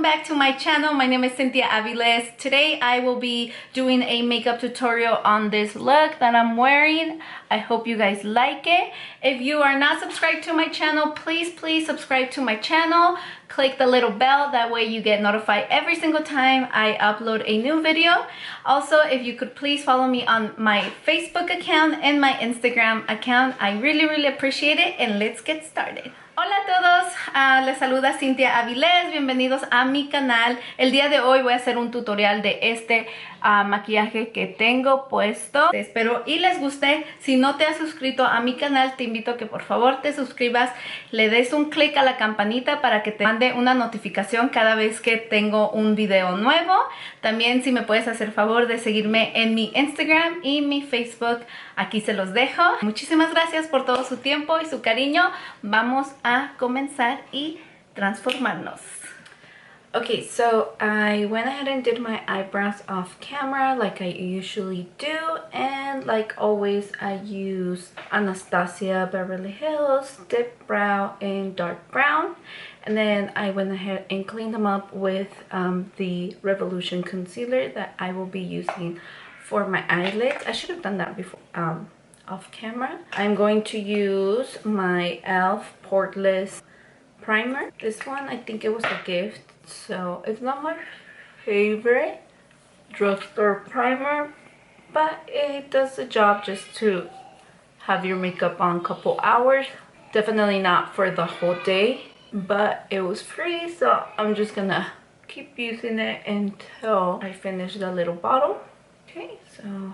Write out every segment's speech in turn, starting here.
welcome back to my channel. My name is Cynthia Aviles. Today I will be doing a makeup tutorial on this look that I'm wearing. I hope you guys like it. If you are not subscribed to my channel, please subscribe to my channel. Click the little bell, that way you get notified every single time I upload a new video. Also, if you could please follow me on my Facebook account and my Instagram account, I really appreciate it, and let's get started. Hola a todos, les saluda Cynthia Aviles, bienvenidos a mi canal. El día de hoy voy a hacer un tutorial de este maquillaje que tengo puesto. Espero y les guste. Si no te has suscrito a mi canal, te invito a que por favor te suscribas, le des un clic a la campanita para que te mande una notificación cada vez que tengo un video nuevo. También si me puedes hacer favor de seguirme en mi Instagram y mi Facebook, aquí se los dejo. Muchísimas gracias por todo su tiempo y su cariño. Vamos a comenzar y transformarnos. Okay, so I went ahead and did my eyebrows off camera like I usually do, and like always I use Anastasia Beverly Hills Dip Brow in dark brown, and then I went ahead and cleaned them up with the Revolution concealer that I will be using for my eyelids. I should have done that before off camera. I'm going to use my e.l.f. Poreless primer. This one, I think it was a gift, so it's not my favorite drugstore primer, but it does the job just to have your makeup on a couple hours. Definitely not for the whole day, but it was free, so I'm just gonna keep using it until I finish the little bottle. Okay, so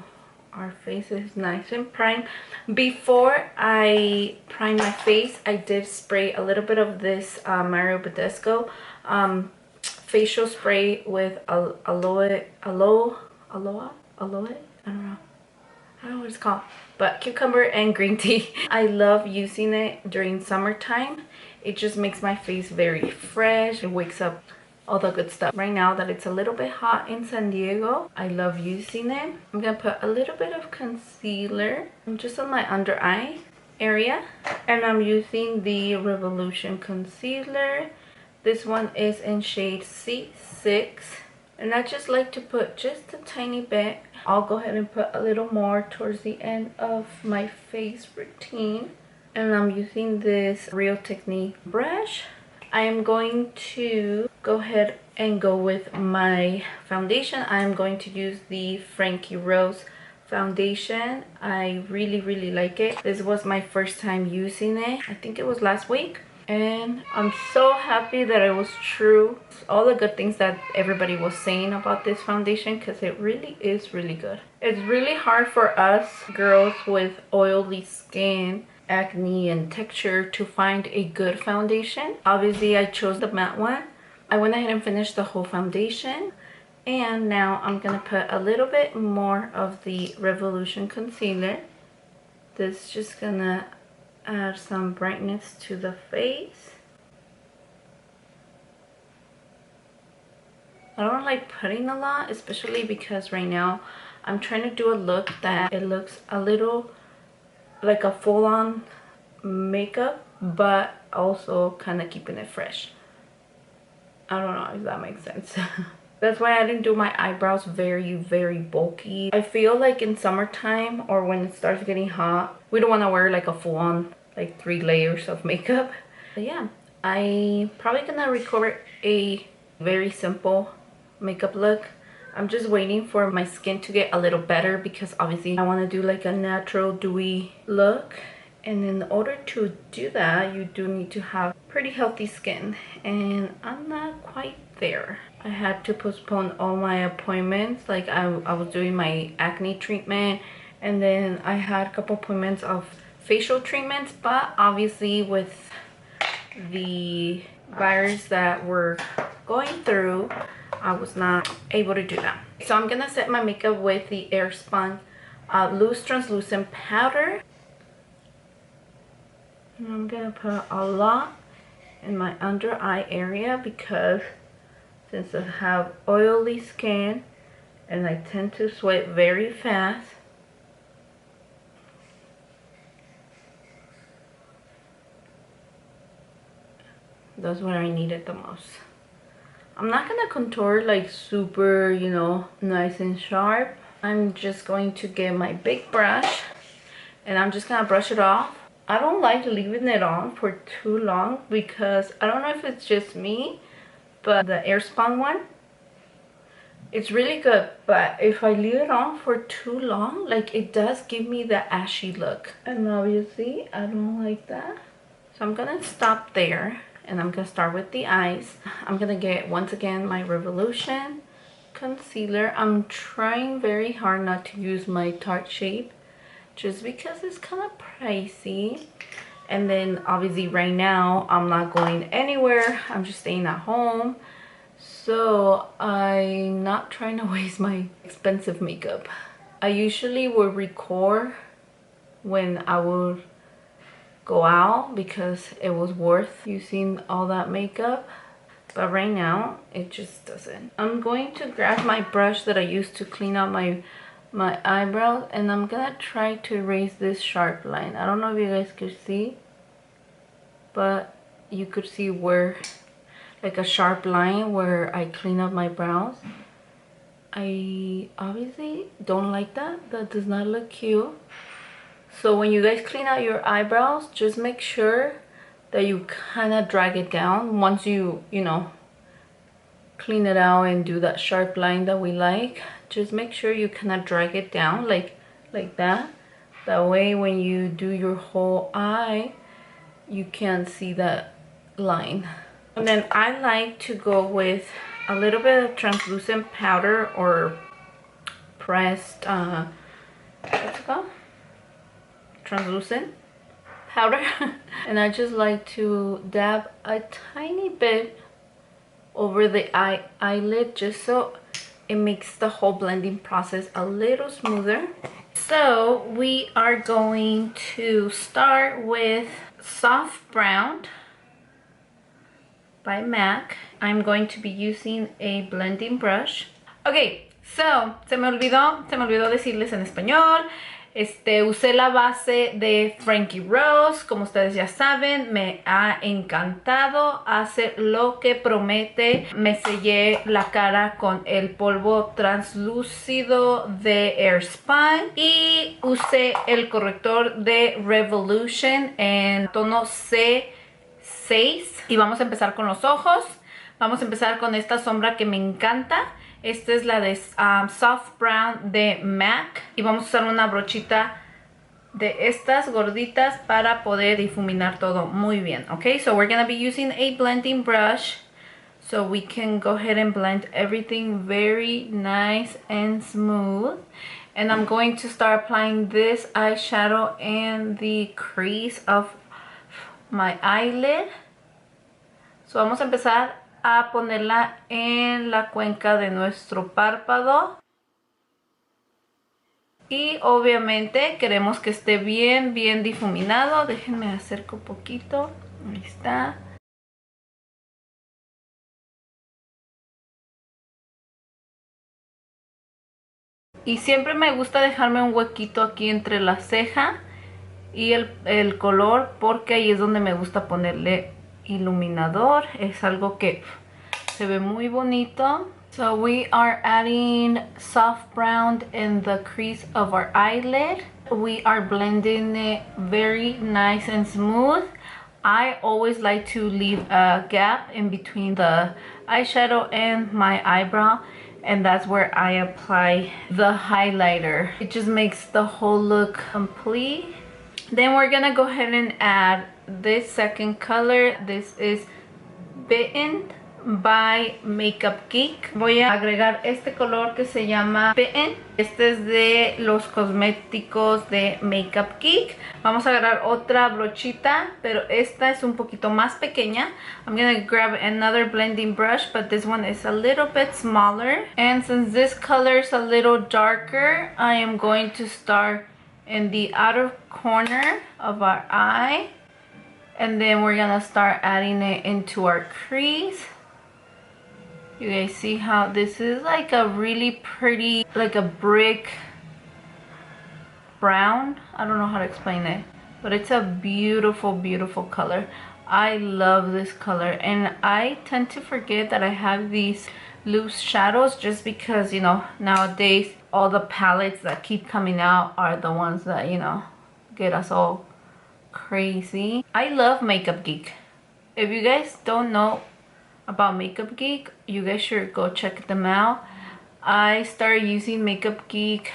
our face is nice and primed. Before I prime my face, I did spray a little bit of this BEDESCU facial spray with aloe, I don't know what it's called, but cucumber and green tea. I love using it during summertime. It just makes my face very fresh. It wakes up all the good stuff. Right now that it's a little bit hot in San Diego, I love using it. I'm gonna put a little bit of concealer just on my under eye area, and I'm using the Revolution concealer. This one is in shade C6, and I just like to put just a tiny bit. I'll go ahead and put a little more towards the end of my face routine, and I'm using this Real Technique brush. I am going to go ahead and go with my foundation. I am going to use the Frankie Rose foundation. I really like it. This was my first time using it. I think it was last week, and I'm so happy that it was true. All the good things that everybody was saying about this foundation, because it really is really good. It's really hard for us girls with oily skin, acne and texture to find a good foundation. Obviously I chose the matte one. I went ahead and finished the whole foundation, and now I'm gonna put a little bit more of the Revolution concealer. This is just gonna add some brightness to the face. I don't like putting a lot, especially because right now I'm trying to do a look that it looks a little like a full-on makeup, but also kind of keeping it fresh. I don't know if that makes sense. That's why I didn't do my eyebrows very bulky. I feel like in summertime, or when it starts getting hot, we don't want to wear like a full-on like 3 layers of makeup. But yeah, I probably gonna record a very simple makeup look. I'm just waiting for my skin to get a little better, because obviously I want to do like a natural dewy look, and in order to do that you do need to have pretty healthy skin, and I'm not quite there. I had to postpone all my appointments. Like I was doing my acne treatment, and then I had a couple appointments of facial treatments, but obviously with the virus that we're going through, I was not able to do that. So I'm gonna set my makeup with the Airspun loose translucent powder. And I'm gonna put a lot in my under eye area, because since I have oily skin and I tend to sweat very fast, that's where I need it the most. I'm not gonna contour like super, you know, nice and sharp. I'm just going to get my big brush and I'm just gonna brush it off. I don't like leaving it on for too long because I don't know if it's just me, but the Airspun one, it's really good, but if I leave it on for too long, like it does give me the ashy look. And obviously I don't like that. So I'm gonna stop there and I'm gonna start with the eyes. I'm gonna get, once again, my Revolution concealer. I'm trying very hard not to use my Tarte Shape just because it's kind of pricey. And then obviously right now I'm not going anywhere. I'm just staying at home. So I'm not trying to waste my expensive makeup. I usually will record when I will go out because it was worth using all that makeup. But right now it just doesn't. I'm going to grab my brush that I used to clean out my eyebrows and I'm gonna try to erase this sharp line. I don't know if you guys could see, but you could see where, like a sharp line where I clean up my brows. I obviously don't like that. That does not look cute. So when you guys clean out your eyebrows, just make sure that you kind of drag it down once you know, clean it out and do that sharp line that we like. Just make sure you kind of drag it down like that. That way when you do your whole eye, you can't see that line. And then I like to go with a little bit of translucent powder or pressed, what's it called? Translucent powder. And I just like to dab a tiny bit over the eyelid just so it makes the whole blending process a little smoother. So we are going to start with Soft Brown by MAC. I'm going to be using a blending brush. Okay, so se me olvidó decirles en español. Usé la base de Frankie Rose, como ustedes ya saben, me ha encantado, hace lo que promete. Me sellé la cara con el polvo translúcido de Airspun y usé el corrector de Revolution en tono C6. Y vamos a empezar con los ojos. Vamos a empezar con esta sombra que me encanta. Esta es la de Soft Brown de MAC. Y vamos a usar una brochita de estas gorditas para poder difuminar todo muy bien. Okay, so we're going to be using a blending brush so we can go ahead and blend everything very nice and smooth. And I'm going to start applying this eyeshadow in the crease of my eyelid. So vamos a empezar a ponerla en la cuenca de nuestro párpado. Y obviamente queremos que esté bien difuminado. Déjenme acerco un poquito. Ahí está. Y siempre me gusta dejarme un huequito aquí entre la ceja y el color, porque ahí es donde me gusta ponerle iluminador. Es algo que se ve muy bonito. So we are adding soft brown in the crease of our eyelid. We are blending it very nice and smooth. I always like to leave a gap in between the eyeshadow and my eyebrow, and that's where I apply the highlighter. It just makes the whole look complete. Then we're gonna go ahead and add this second color. This is Bitten by Makeup Geek. Voy a agregar este color que se llama Bitten. Este es de los cosméticos de Makeup Geek. Vamos a agarrar otra brochita, pero esta es un poquito más pequeña. I'm gonna grab another blending brush, but this one is a little bit smaller. And since this color is a little darker, I am going to start in the outer corner of our eye, and then we're gonna start adding it into our crease. You guys see how this is like a really pretty, like a brick brown. I don't know how to explain it, but it's a beautiful color. I love this color, and I tend to forget that I have these loose shadows just because, you know, nowadays all the palettes that keep coming out are the ones that, you know, get us all crazy. I love Makeup Geek. If you guys don't know about Makeup Geek, you guys should go check them out. I started using Makeup Geek,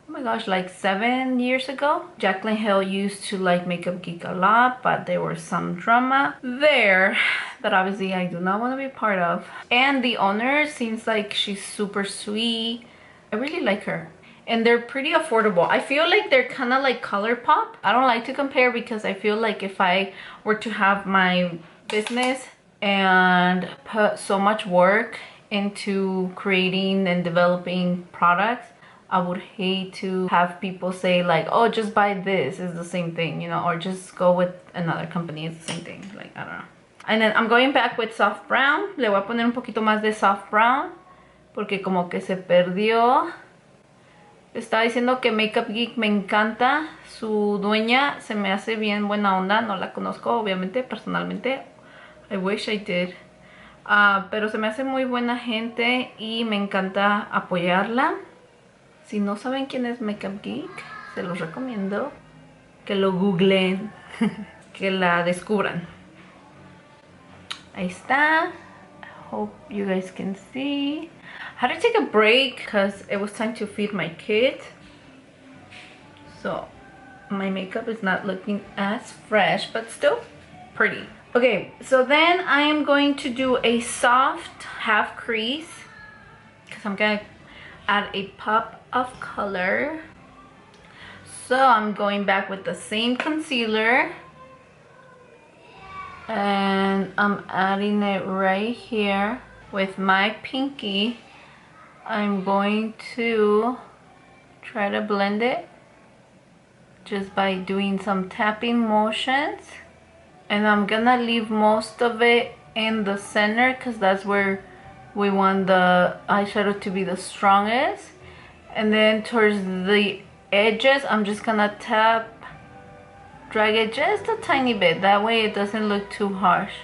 oh my gosh, like 7 years ago. JACLYN Hill used to like Makeup Geek a lot, but there was some drama there that obviously I do not want to be part of. And the owner seems like she's super sweet. I really like her. And they're pretty affordable. I feel like they're kind of like ColourPop. I don't like to compare because I feel like if I were to have my business and put so much work into creating and developing products, I would hate to have people say like, oh, just buy this, it's the same thing, you know, or just go with another company, it's the same thing. Like, I don't know. And then I'm going back with soft brown. Le voy a poner un poquito más de soft brown porque como que se perdió. Estaba diciendo que Makeup Geek me encanta. Su dueña se me hace bien buena onda. No la conozco obviamente personalmente. I wish I did. Pero se me hace muy buena gente y me encanta apoyarla. Si no saben quién es Makeup Geek, se los recomiendo que lo googleen, que la descubran. Ahí está. I hope you guys can see. I had to take a break because it was time to feed my kid. So my makeup is not looking as fresh, but still pretty. Okay, so then I am going to do a soft half crease because I'm gonna add a pop of color. So I'm going back with the same concealer and I'm adding it right here with my pinky. I'm going to try to blend it just by doing some tapping motions, and I'm gonna leave most of it in the center because that's where we want the eyeshadow to be the strongest. And then towards the edges, I'm just gonna drag it just a tiny bit. That way it doesn't look too harsh.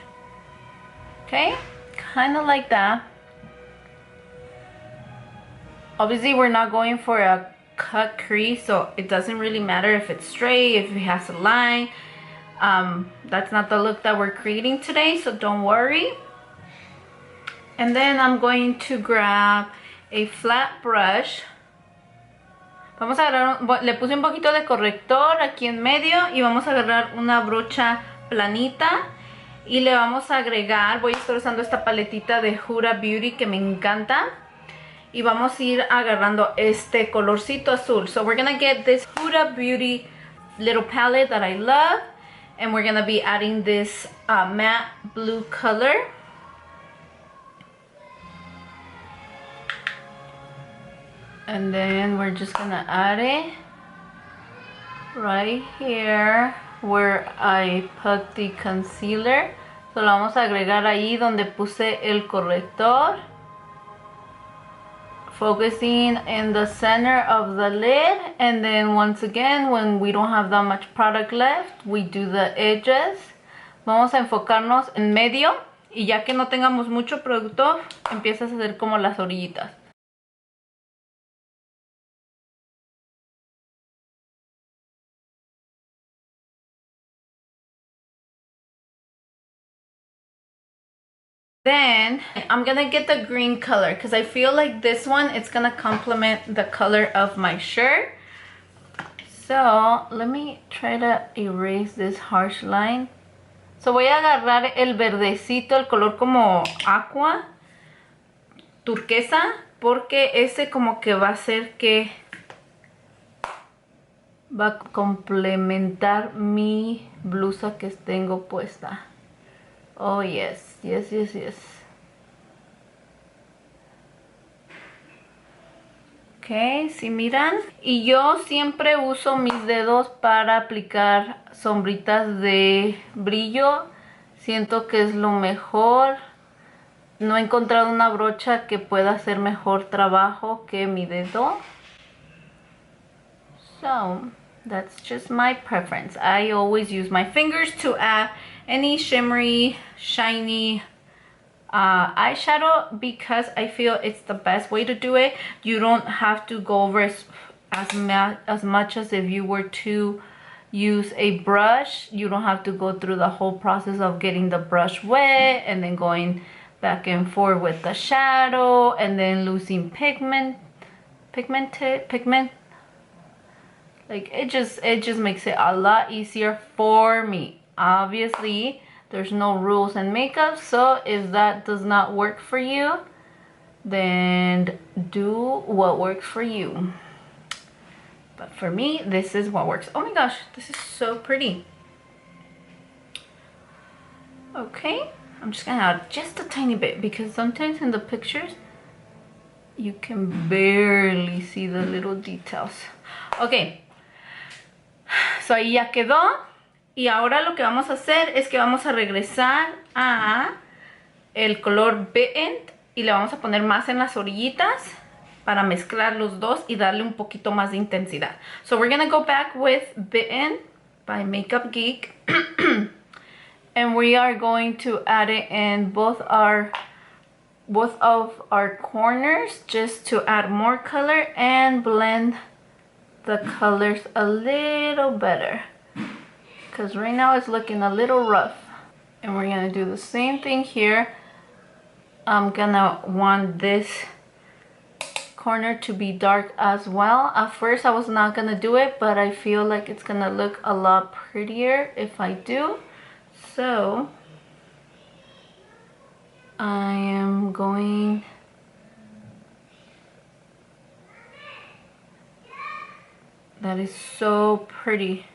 Okay, kind of like that. Obviously, we're not going for a cut crease, so it doesn't really matter if it's straight, if it has a line. That's not the look that we're creating today, so don't worry. And then I'm going to grab a flat brush. Vamos a agarrar, le puse un poquito de corrector aquí en medio y vamos a agarrar una brocha planita y le vamos a agregar, voy a estar usando esta paletita de Huda Beauty que me encanta, y vamos a ir agarrando este colorcito azul. So we're gonna get this Huda Beauty little palette that I love, and we're gonna be adding this matte blue color. And then we're just gonna add it right here where I put the concealer. So lo vamos a agregar ahí donde puse el corrector. Focusing in the center of the lid, and then once again, when we don't have that much product left, we do the edges. Vamos a enfocarnos en medio, y ya que no tengamos mucho producto, empiezas a hacer como las orillitas. Then I'm gonna get the green color because I feel like this one, it's gonna complement the color of my shirt. So let me try to erase this harsh line. So voy a agarrar el verdecito, el color como aqua, turquesa, porque ese como que va a hacer que va a complementar mi blusa que tengo puesta. Oh yes, yes, yes, yes. Ok, si miran. Y yo siempre uso mis dedos para aplicar sombritas de brillo. Siento que es lo mejor. No he encontrado una brocha que pueda hacer mejor trabajo que mi dedo. So, That's just my preference. I always use my fingers to add any shimmery, shiny eyeshadow because I feel it's the best way to do it. You don't have to go over as much as if you were to use a brush. You don't have to go through the whole process of getting the brush wet and then going back and forth with the shadow and then losing pigment. Like it just makes it a lot easier for me. Obviously there's no rules in makeup, so if that does not work for you, then do what works for you. But for me, this is what works. Oh my gosh, this is so pretty. Okay, I'm just gonna add just a tiny bit because sometimes in the pictures you can barely see the little details. Okay, so ahí ya quedó. Y ahora lo que vamos a hacer es que vamos a regresar a el color Bent y le vamos a poner más en las orillitas para mezclar los dos y darle un poquito más de intensidad. So we're gonna go back with Bent by Makeup Geek and we are going to add it in both of our corners just to add more color and blend the colors a little better, because right now it's looking a little rough. And we're gonna do the same thing here. I'm gonna want this corner to be dark as well. At first I was not gonna do it, but I feel like it's gonna look a lot prettier if I do. So I am going that is so pretty.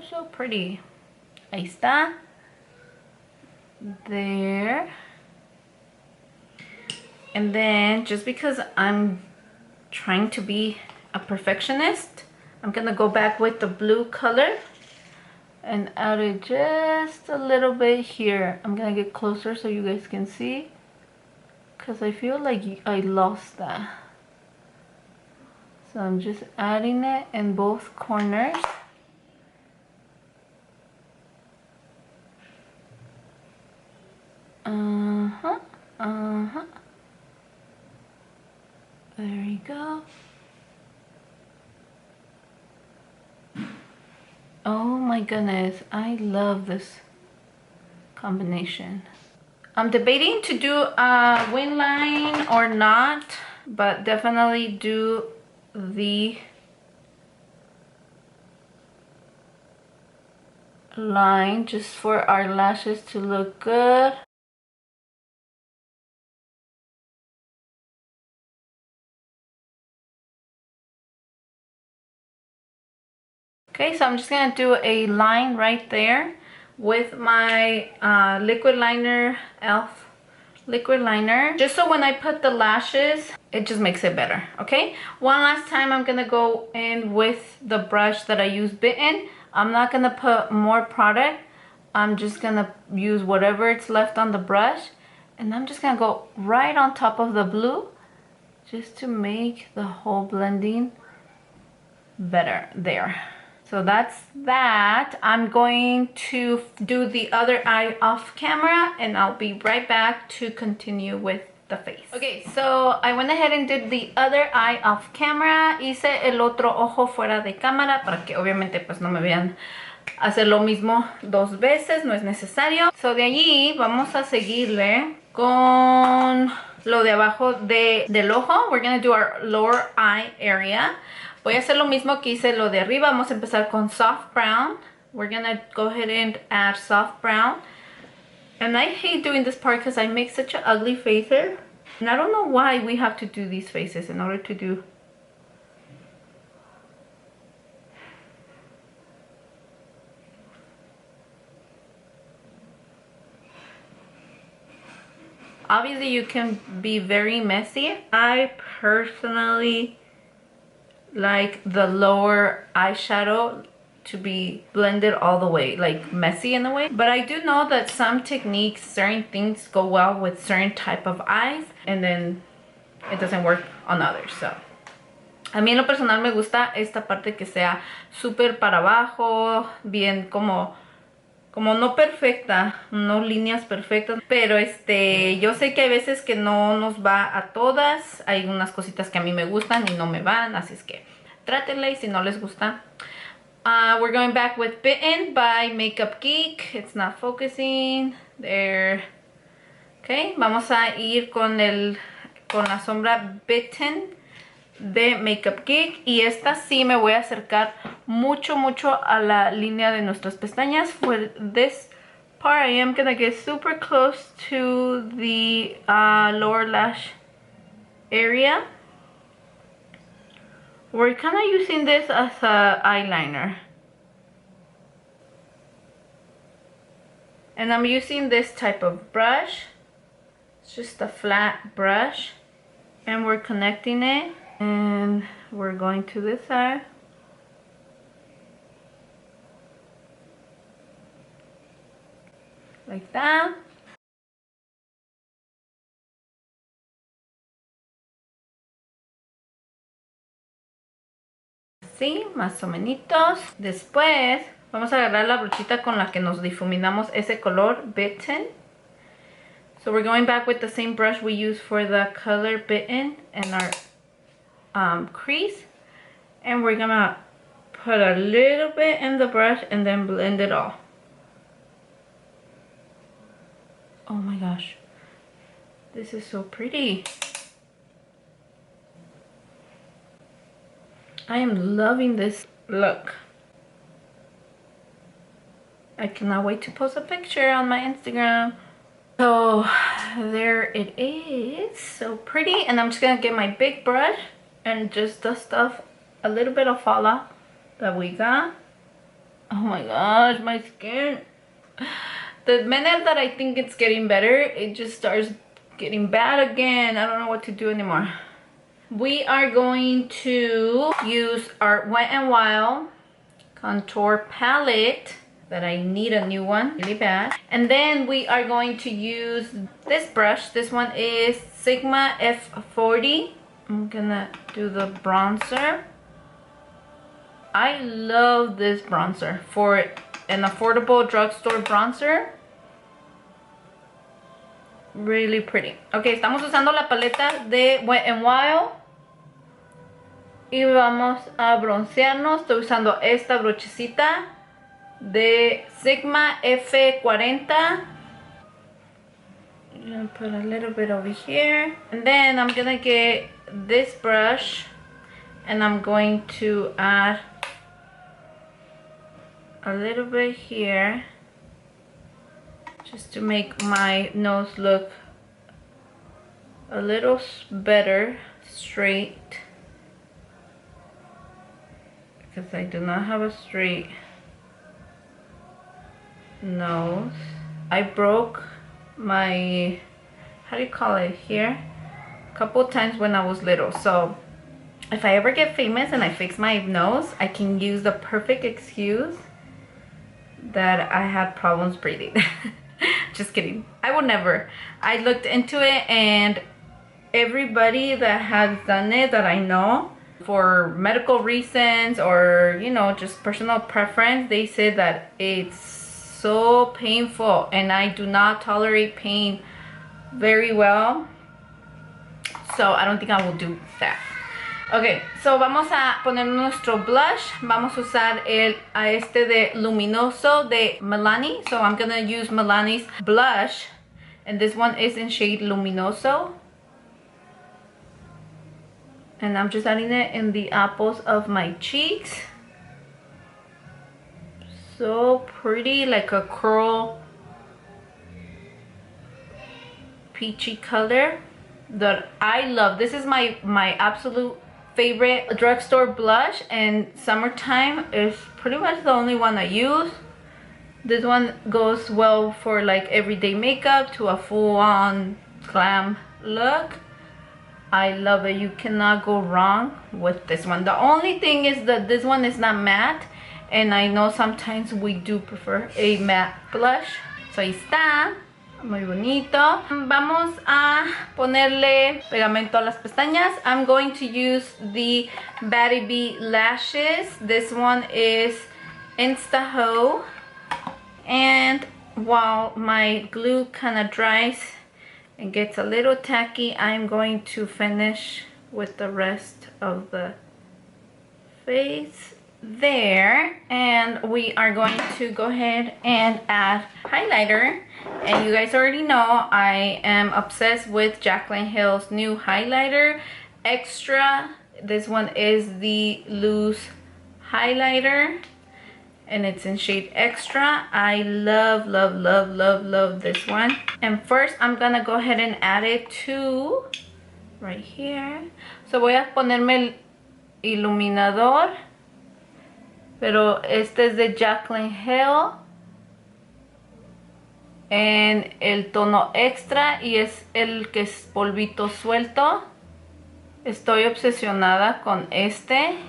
So pretty. Ahí está. There. And then just because I'm trying to be a perfectionist, I'm gonna go back with the blue color and add it just a little bit here. I'm gonna get closer so you guys can see, because I feel like I lost that. So I'm just adding it in both corners. There you go. Oh my goodness, I love this combination. I'm debating to do a wing line or not, but definitely do the line just for our lashes to look good. Okay, so I'm just gonna do a line right there with my liquid liner, e.l.f. liquid liner, just so when I put the lashes, it just makes it better. Okay, one last time I'm gonna go in with the brush that I use Bitten. I'm not gonna put more product. I'm just gonna use whatever it's left on the brush, and I'm just gonna go right on top of the blue just to make the whole blending better there. So that's that. I'm going to do the other eye off camera and I'll be right back to continue with the face. Okay, so I went ahead and did the other eye off camera. Hice el otro ojo fuera de cámara para que obviamente pues no me vean hacer lo mismo dos veces, no es necesario. So de allí vamos a seguirle con lo de abajo del ojo. We're gonna do our lower eye area. Voy a hacer lo mismo que hice lo de arriba. Vamos a empezar con soft brown. We're gonna go ahead and add soft brown. And I hate doing this part because I make such an ugly face here. And I don't know why we have to do these faces in order to do. Obviously you can be very messy. I personally like the lower eyeshadow to be blended all the way, like messy in a way. But I do know that some techniques, certain things go well with certain type of eyes, and then it doesn't work on others. So A mí en lo personal me gusta esta parte que sea súper para abajo, bien como no perfecta, no líneas perfectas, pero yo sé que hay veces que no nos va a todas, hay unas cositas que a mí me gustan y no me van, así es que trátenla y si no les gusta. We're going back with Bitten by Makeup Geek. It's not focusing. There. Okay, vamos a ir con la sombra Bitten de Makeup Geek. Y esta sí me voy a acercar mucho a la línea de nuestras pestañas. For this part, I am gonna get super close to the lower lash area. We're kind of using this as a eyeliner. And I'm using this type of brush. It's just a flat brush. And we're connecting it. And we're going to this side. Like that. Así, más o menos. Después vamos a agarrar la brochita con la que nos difuminamos ese color Bitten. So we're going back with the same brush we used for the color Bitten in our crease. And we're gonna put a little bit in the brush and then blend it all. Oh my gosh. This is so pretty. I am loving this look. I cannot wait to post a picture on my Instagram. So there it is, so pretty. And I'm just gonna get my big brush and just dust off a little bit of fallout that we got. Oh my gosh, my skin. The minute that I think it's getting better, it just starts getting bad again. I don't know what to do anymore. We are going to use our Wet n Wild contour palette that I need a new one really bad. And then we are going to use this brush. This one is Sigma F40. I'm gonna do the bronzer. I love this bronzer for an affordable drugstore bronzer. Really pretty. Ok, estamos usando la paleta de Wet n Wild. Y vamos a broncearnos. Estoy usando esta brochecita de Sigma F40. I'm gonna put a little bit over here. And then I'm gonna get this brush and I'm going to add a little bit here just to make my nose look a little better, straight, because I do not have a straight nose. I broke my, how do you call it, here a couple times when I was little. So if I ever get famous and I fix my nose, I can use the perfect excuse that I had problems breathing. Just kidding. I would never. I looked into it and everybody that has done it that I know for medical reasons or, you know, just personal preference, they say that it's so painful and I do not tolerate pain very well. So I don't think I will do that. Ok, so vamos a poner nuestro blush. Vamos a usar este de Luminoso de Milani. So I'm gonna use Milani's blush. And this one is in shade Luminoso. And I'm just adding it in the apples of my cheeks. So pretty, like a coral peachy color that I love. This is my absolute favorite drugstore blush, and summertime is pretty much the only one I use. This one goes well for like everyday makeup to a full-on glam look. I love it. You cannot go wrong with this one. The only thing is that this one is not matte, and I know sometimes we do prefer a matte blush. So ahí está. Muy bonito. Vamos a ponerle pegamento a las pestañas. I'm going to use the Batty Bee lashes. This one is Insta-Ho. And while my glue kind of dries and gets a little tacky, I'm going to finish with the rest of the face there. And we are going to go ahead and add highlighter. And you guys already know I am obsessed with Jaclyn Hill's new highlighter, Extra. This one is the loose highlighter and it's in shade Extra. I love, love, love, love, love this one. And first I'm gonna go ahead and add it to right here. So voy a ponerme el iluminador, pero este es de Jaclyn Hill en el tono Extra y es el que es polvito suelto. Estoy obsesionada con este.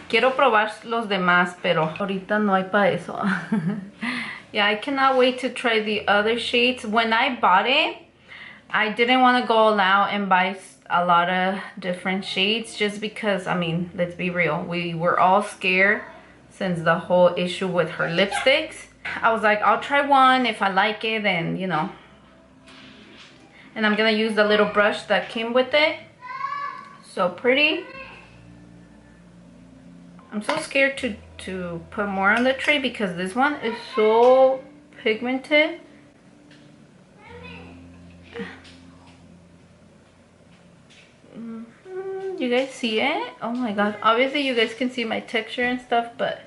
Quiero probar los demás, pero ahorita no hay para eso. Yeah, I cannot wait to try the other shades. When I bought it, I didn't want to go all out and buy a lot of different shades just because, I mean, let's be real. We were all scared since the whole issue with her lipsticks. I was like, I'll try one. If I like it, then, you know. And I'm going to use the little brush that came with it. So pretty. I'm so scared to put more on the tray because this one is so pigmented. You guys see it? Oh my god. Obviously you guys can see my texture and stuff, but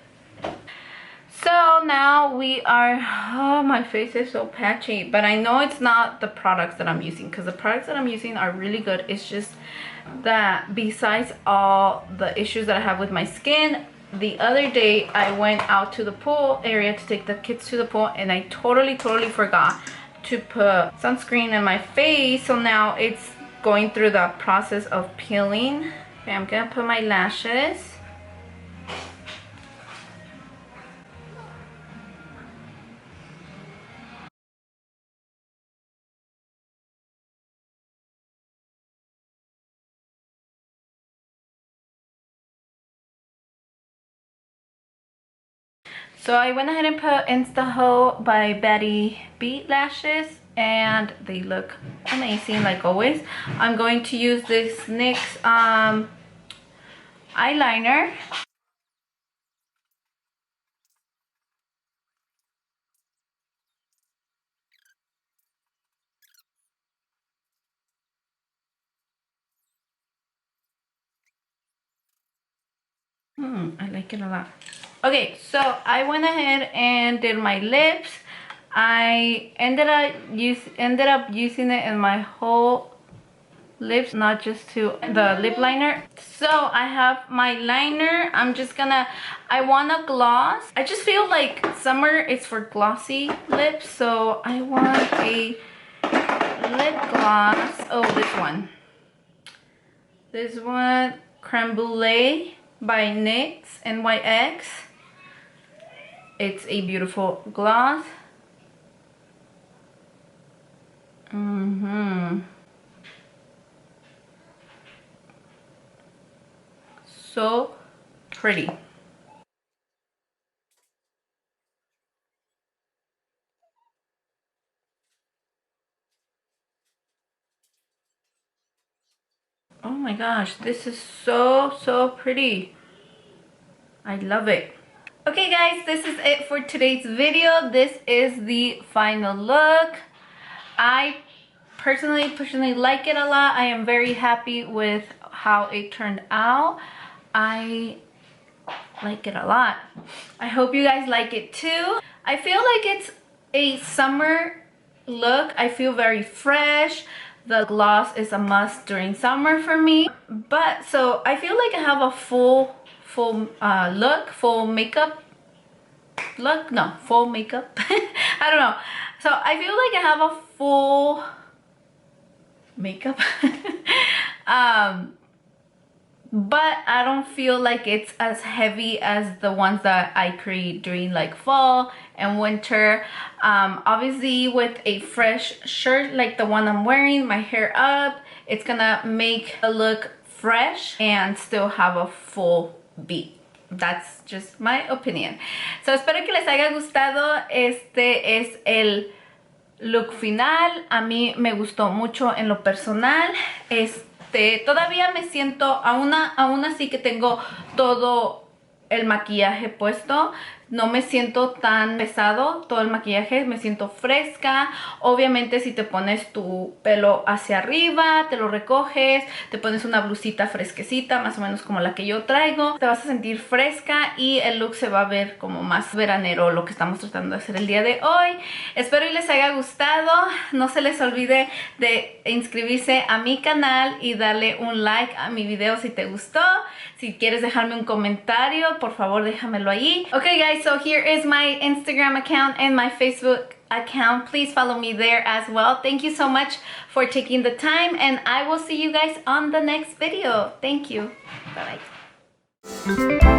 so now we are, oh, my face is so patchy, but I know it's not the products that I'm using because the products that I'm using are really good. It's just that besides all the issues that I have with my skin, the other day I went out to the pool area to take the kids to the pool and I totally forgot to put sunscreen in my face. So now it's going through the process of peeling. Okay, I'm gonna put my lashes. So I went ahead and put Insta-Ho by Batty Bee lashes and they look amazing like always. I'm going to use this NYX eyeliner. I like it a lot. Okay, so I went ahead and did my lips. I ended up using it in my whole lips, not just to the lip liner. So I have my liner. I want a gloss. I just feel like summer is for glossy lips, so I want a lip gloss. Oh, this one Creme Brulee by NYX. It's a beautiful gloss. So pretty. Oh my gosh, this is so pretty. I love it. Okay guys, this is it for today's video. This is the final look. I personally like it a lot. I am very happy with how it turned out. I like it a lot. I hope you guys like it too. I feel like it's a summer look. I feel very fresh. The gloss is a must during summer for me. But so I feel like I have a full look, full makeup look. No, full makeup. I don't know. So I feel like I have a full makeup but I don't feel like it's as heavy as the ones that I create during like fall and winter. Obviously with a fresh shirt like the one I'm wearing, my hair up, it's gonna make a look fresh and still have a full beat. That's just my opinion. So espero que les haya gustado. Este es el look final. A mí me gustó mucho en lo personal. Todavía me siento, aún así que tengo todo el maquillaje puesto, no me siento tan pesado todo el maquillaje, me siento fresca. Obviamente si te pones tu pelo hacia arriba, te lo recoges, te pones una blusita fresquecita, más o menos como la que yo traigo, te vas a sentir fresca y el look se va a ver como más veranero, lo que estamos tratando de hacer el día de hoy. Espero y les haya gustado. No se les olvide de inscribirse a mi canal y darle un like a mi video si te gustó. Si quieres dejarme un comentario, por favor déjamelo ahí. Okay guys, so here is my Instagram account and my Facebook account. Please follow me there as well. Thank you so much for taking the time, and I will see you guys on the next video. Thank you. Bye bye.